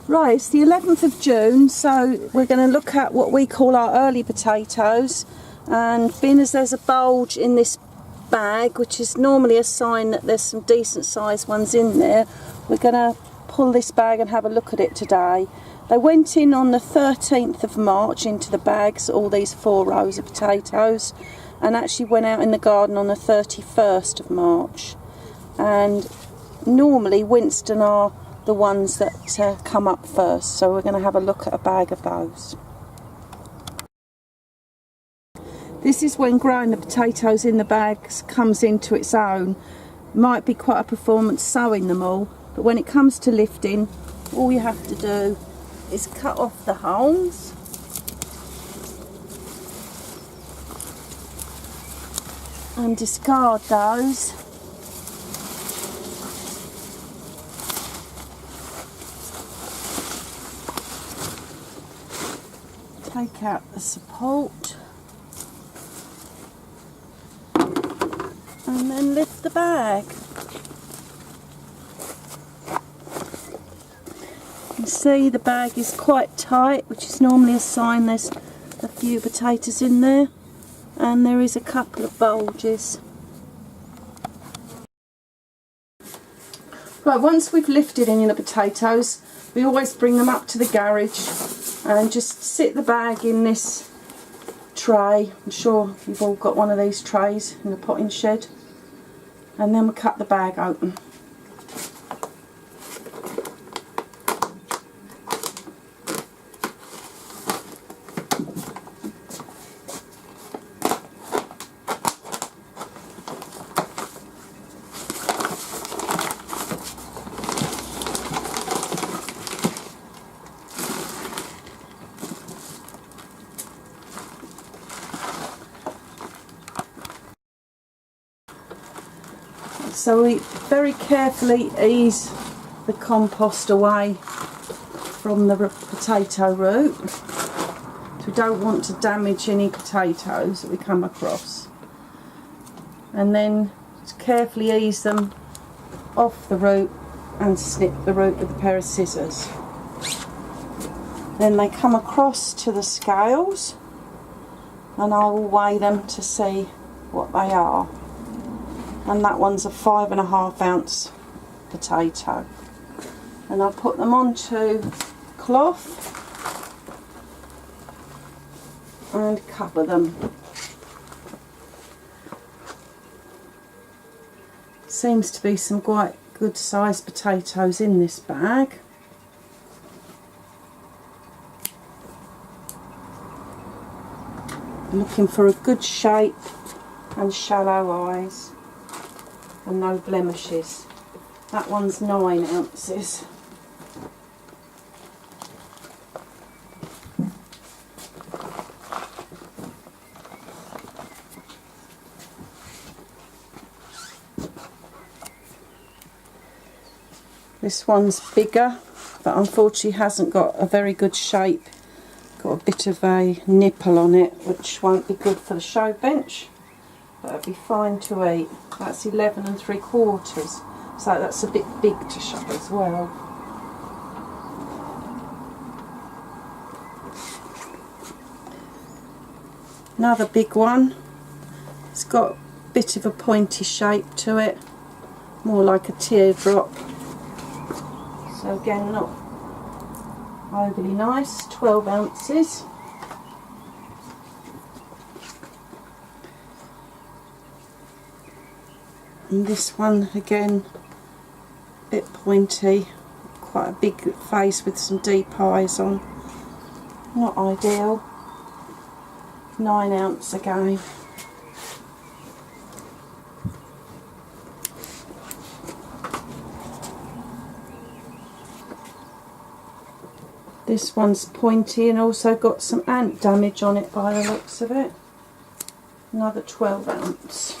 Right, it's the 11th of June, so we're going to look at what we call our early potatoes. And being as there's a bulge in this bag, which is normally a sign that there's some decent sized ones in there, we're going to pull this bag and have a look at it today. They went in on the 13th of March into the bags, all these 4 rows of potatoes, and actually went out in the garden on the 31st of March. And normally Winston are the ones that come up first, so we're going to have a look at a bag of those. This is when growing the potatoes in the bags comes into its own. Might be quite a performance sowing them all, but when it comes to lifting, all you have to do is cut off the holes and discard those. Take out the support and then lift the bag. You can see the bag is quite tight, which is normally a sign there's a few potatoes in there, and there is a couple of bulges. Right, once we've lifted any of the potatoes, we always bring them up to the garage and just sit the bag in this tray. I'm sure you've all got one of these trays in the potting shed, and then we cut the bag open. So we very carefully ease the compost away from the potato root. So we don't want to damage any potatoes that we come across. And then just carefully ease them off the root and snip the root with a pair of scissors. Then they come across to the scales, and I will weigh them to see what they are. And that one's a 5.5 ounce potato, and I'll put them onto cloth and cover them. Seems to be some quite good sized potatoes in this bag. Looking for a good shape and shallow eyes and no blemishes. That one's 9 ounces. This one's bigger, but unfortunately hasn't got a very good shape. Got a bit of a nipple on it, which won't be good for the show bench, but it'll be fine to eat. That's 11 3/4, so that's a bit big to show as well. Another big one. It's got a bit of a pointy shape to it, more like a teardrop. So again, not overly nice, 12 ounces. And this one again, a bit pointy, quite a big face with some deep eyes on. Not ideal. 9 ounce again. This one's pointy and also got some ant damage on it by the looks of it. Another 12 ounce.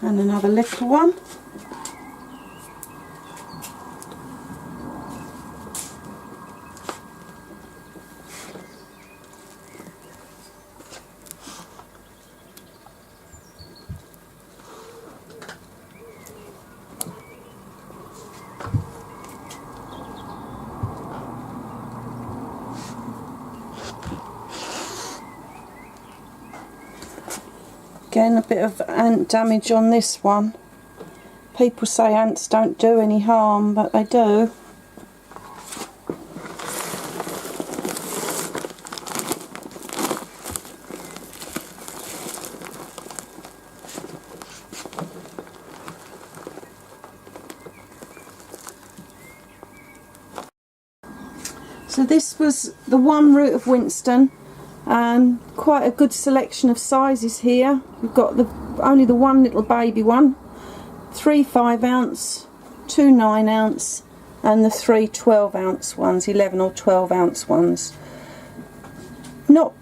And another little one. Again, a bit of ant damage on this one. People say ants don't do any harm, but they do. So this was the one root of Winston, and quite a good selection of sizes here. We've got only the one little baby one, 3 5-ounce, 2 9-ounce, and the 3 12-ounce ones, 11 or 12-ounce ones. Not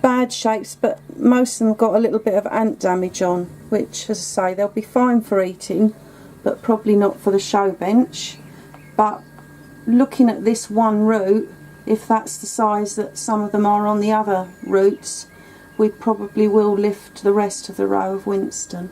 bad shapes, but most of them got a little bit of ant damage on, which, as I say, they'll be fine for eating, but probably not for the show bench. But looking at this one root, if that's the size that some of them are on the other roots, we probably will lift the rest of the row of Winston.